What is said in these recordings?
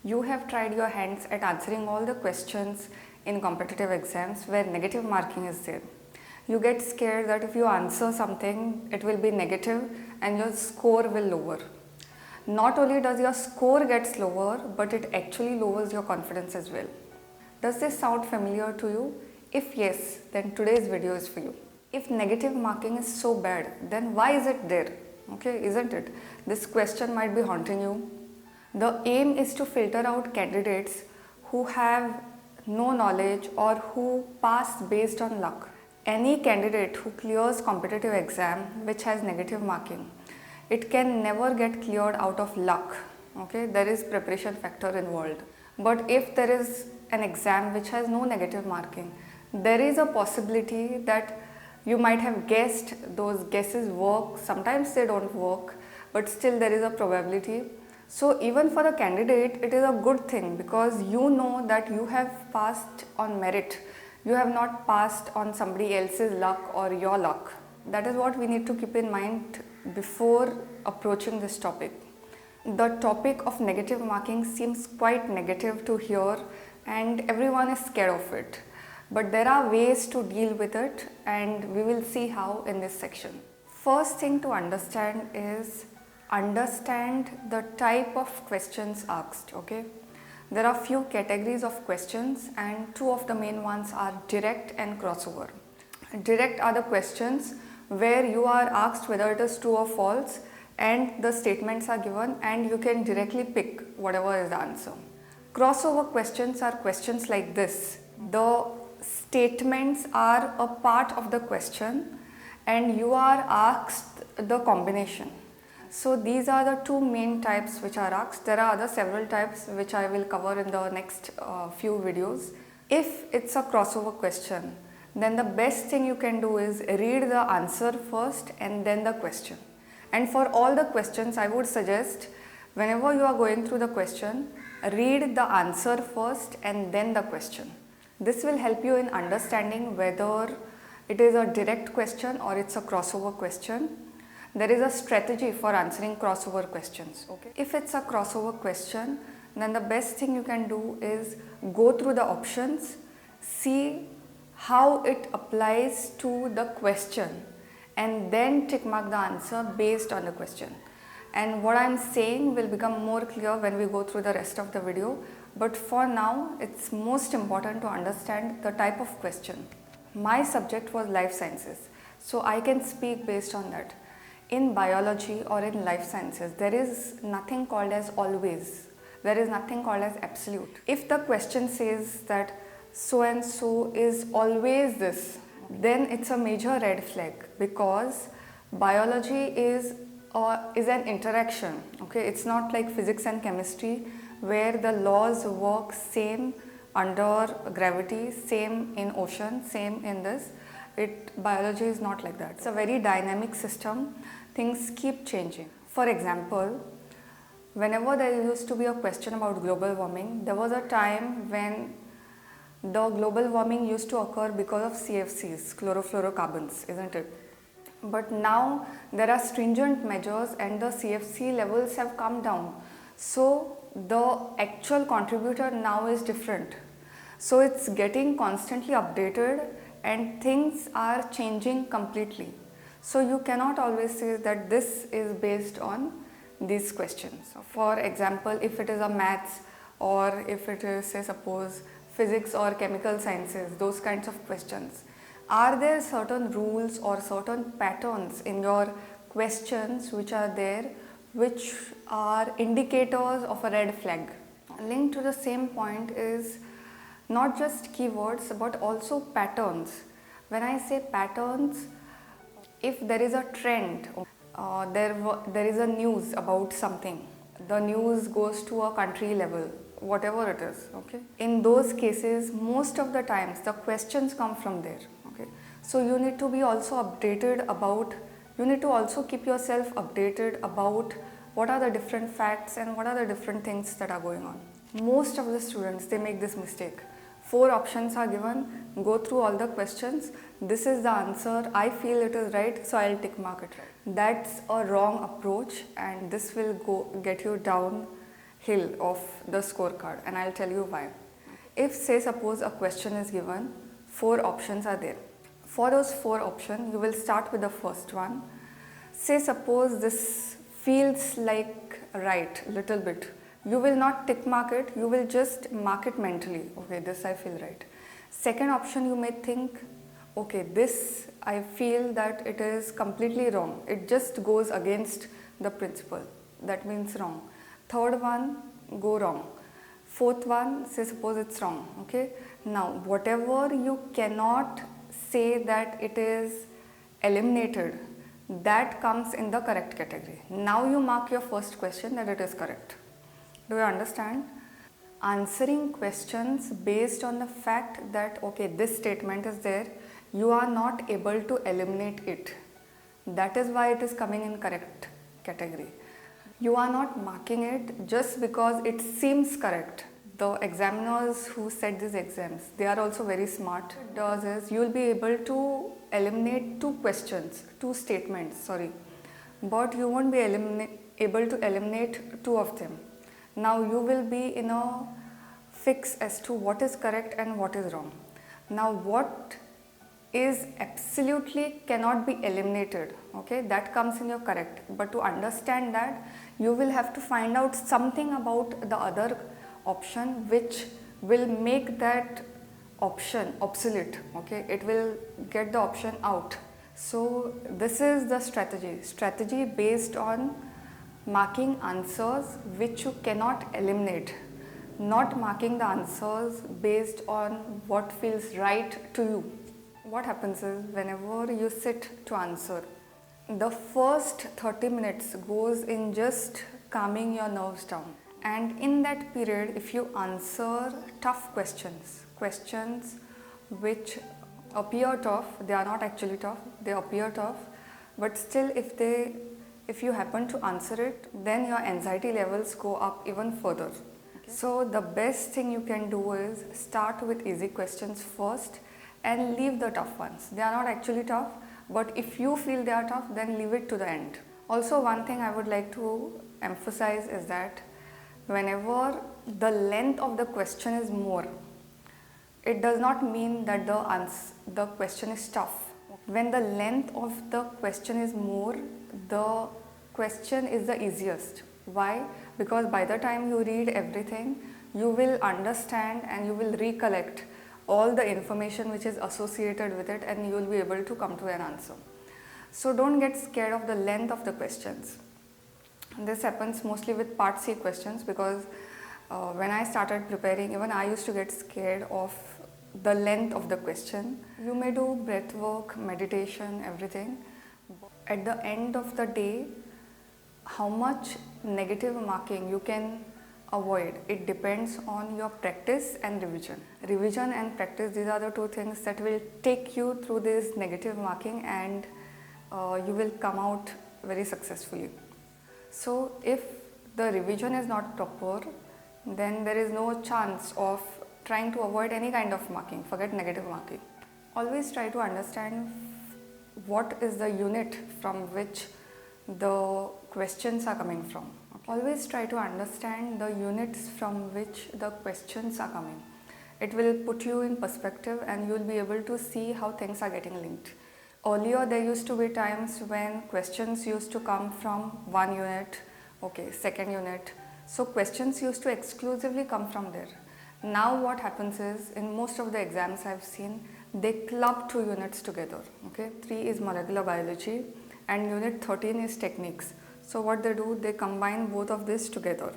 You have tried your hands at answering all the questions in competitive exams where negative marking is there. You get scared that if you answer something, it will be negative and your score will lower. Not only does your score get lower, but it actually lowers your confidence as well. Does this sound familiar to you? If yes, then today's video is for you. If negative marking is so bad, then why is it there? Okay, isn't it? This question might be haunting you. The aim is to filter out candidates who have no knowledge or who pass based on luck. Any candidate who clears competitive exam which has negative marking, it can never get cleared out of luck. Okay, there is preparation factor involved. But if there is an exam which has no negative marking, there is a possibility that you might have guessed, those guesses work, sometimes they don't work, but still there is a probability. So even for the candidate, it is a good thing because you know that you have passed on merit. You have not passed on somebody else's luck or your luck. That is what we need to keep in mind before approaching this topic. The topic of negative marking seems quite negative to hear and everyone is scared of it. But there are ways to deal with it and we will see how in this section. First thing to understand is understand the type of questions asked. Okay, there are few categories of questions and two of the main ones are direct and crossover. Direct are the questions where you are asked whether it is true or false and the statements are given and you can directly pick whatever is the answer. Crossover questions are questions like this. The statements are a part of the question and you are asked the combination. So these are the two main types which are asked. There are other several types which I will cover in the next few videos. If it's a crossover question, then the best thing you can do is read the answer first and then the question. And for all the questions, I would suggest whenever you are going through the question, read the answer first and then the question. This will help you in understanding whether it is a direct question or it's a crossover question. There is a strategy for answering crossover questions. Okay. If it's a crossover question, then the best thing you can do is go through the options, see how it applies to the question and then tick mark the answer based on the question. And what I'm saying will become more clear when we go through the rest of the video. But for now, it's most important to understand the type of question. My subject was life sciences, so I can speak based on that. In biology or in life sciences, there is nothing called as always. There is nothing called as absolute. If the question says that so and so is always this, then it's a major red flag because biology is an interaction. Okay, it's not like physics and chemistry where the laws work same under gravity, same in ocean, same in this. Biology is not like that. It's a very dynamic system. Things keep changing. For example, whenever there used to be a question about global warming, there was a time when the global warming used to occur because of CFCs, chlorofluorocarbons, isn't it? But now there are stringent measures and the CFC levels have come down. So the actual contributor now is different. So it's getting constantly updated and things are changing completely. So you cannot always say that this is based on these questions. For example, if it is a maths or if it is, say, suppose physics or chemical sciences, those kinds of questions. Are there certain rules or certain patterns in your questions which are there which are indicators of a red flag? Linked to the same point is not just keywords but also patterns. When I say patterns, if there is a trend, there is a news about something, the news goes to a country level, whatever it is, okay? In those cases, most of the times the questions come from there, okay? So you need to be also updated about, you need to also keep yourself updated about what are the different facts and what are the different things that are going on. Most of the students, they make this mistake. 4 options are given, go through all the questions, this is the answer, I feel it is right, so I'll tick mark it right. That's a wrong approach and this will get you down hill of the scorecard, and I'll tell you why. If, say, suppose a question is given, 4 options are there. For those 4 options, you will start with the first one. Say, suppose this feels like right, little bit. You will not tick mark it, you will just mark it mentally. Okay, this I feel right. Second option, you may think, okay, this I feel that it is completely wrong. It just goes against the principle. That means wrong. Third one, go wrong. Fourth one, say suppose it's wrong. Okay. Now, whatever you cannot say that it is eliminated, that comes in the correct category. Now you mark your first question that it is correct. Do you understand? Answering questions based on the fact that okay, this statement is there, you are not able to eliminate it. That is why it is coming in correct category. You are not marking it just because it seems correct. The examiners who set these exams, they are also very smart. What it does is you will be able to eliminate 2 questions, 2 statements, but you won't be able to eliminate 2 of them. Now you will be in a fix as to what is correct and what is wrong. Now what is absolutely cannot be eliminated, okay, that comes in your correct. But to understand that, you will have to find out something about the other option which will make that option obsolete, okay, it will get the option out. So this is the strategy based on marking answers which you cannot eliminate, not marking the answers based on what feels right to you. What happens is whenever you sit to answer, the first 30 minutes goes in just calming your nerves down. And in that period, if you answer tough questions which appear tough, they are not actually tough, they appear tough, but still if you happen to answer it, then your anxiety levels go up even further. Okay. So the best thing you can do is start with easy questions first and leave the tough ones. They are not actually tough, but if you feel they are tough, then leave it to the end. Also, one thing I would like to emphasize is that whenever the length of the question is more, it does not mean that the question is tough. When the length of the question is more, the question is the easiest. Why? Because by the time you read everything, you will understand and you will recollect all the information which is associated with it, and you will be able to come to an answer. So don't get scared of the length of the questions. This happens mostly with part C questions because when I started preparing, even I used to get scared of the length of the question. You may do breath work, meditation, everything. At the end of the day, how much negative marking you can avoid, it depends on your practice and revision. Revision and practice, these are the 2 things that will take you through this negative marking, and you will come out very successfully. So if the revision is not proper, then there is no chance of trying to avoid any kind of marking, forget negative marking. Always try to understand what is the unit from which the questions are coming from. Always try to understand the units from which the questions are coming. It will put you in perspective and you will be able to see how things are getting linked. Earlier there used to be times when questions used to come from 1 unit, okay, 2nd unit. So questions used to exclusively come from there. Now what happens is, in most of the exams I've seen, they club 2 units together, okay. 3 is molecular biology and unit 13 is techniques. So what they do, they combine both of this together.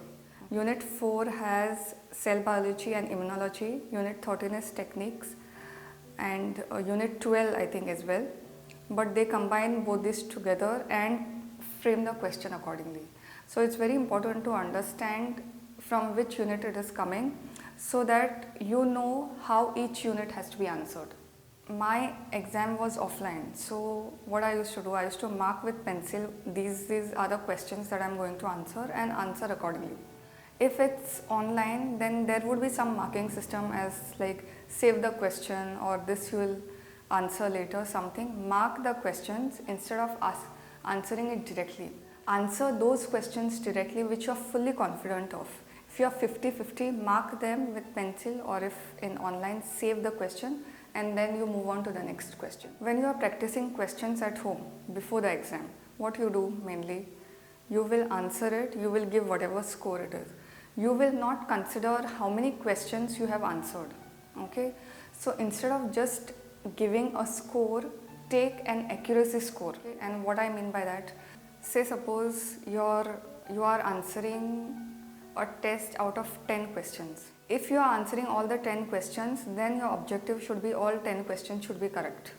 Unit 4 has cell biology and immunology, unit 13 is techniques, and unit 12 I think as well. But they combine both this together and frame the question accordingly. So it's very important to understand from which unit it is coming so that you know how each unit has to be answered. My exam was offline, so what I used to do, I used to mark with pencil, these are the questions that I am going to answer, and answer accordingly. If it's online, then there would be some marking system as like save the question or this you will answer later, something. Mark the questions instead of answering it directly. Answer those questions directly which you are fully confident of. you are 50-50, mark them with pencil, or if in online, save the question and then you move on to the next question. When you are practicing questions at home before the exam, what you do mainly, you will answer it, you will give whatever score it is. You will not consider how many questions you have answered. Okay, so instead of just giving a score, take an accuracy score. Okay? And what I mean by that, say suppose you are answering a test out of 10 questions. If you are answering all the 10 questions, then your objective should be all 10 questions should be correct.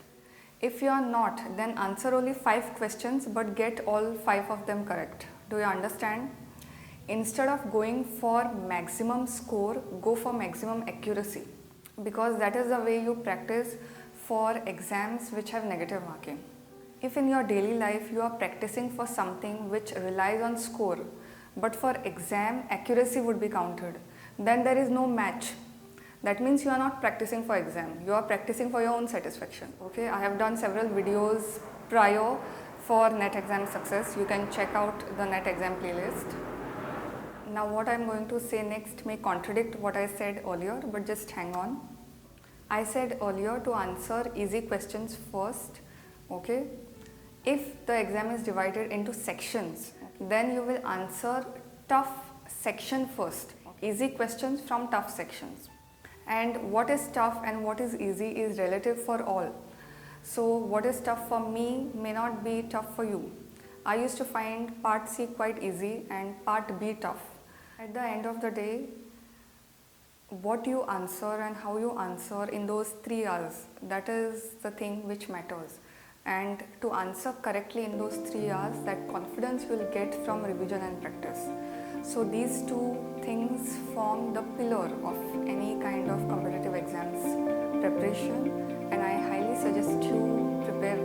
If you are not, then answer only 5 questions but get all 5 of them correct. Do you understand? Instead of going for maximum score, go for maximum accuracy, because that is the way you practice for exams which have negative marking. If in your daily life you are practicing for something which relies on score, but for exam accuracy would be counted, then there is no match. That means you are not practicing for exam, you are practicing for your own satisfaction. Okay, I have done several videos prior for net exam success. You can check out the net exam playlist. Now what I am going to say next may contradict what I said earlier, but just hang on. I said earlier to answer easy questions first. Okay, if the exam is divided into sections, then you will answer tough section first. Easy questions from tough sections. And what is tough and what is easy is relative for all. So what is tough for me may not be tough for you. I used to find part C quite easy and part B tough. At the end of the day, what you answer and how you answer in those 3 hours, that is the thing which matters. And to answer correctly in those 3 hours, that confidence you will get from revision and practice. So these 2 things form the pillar of any kind of competitive exams preparation, and I highly suggest you prepare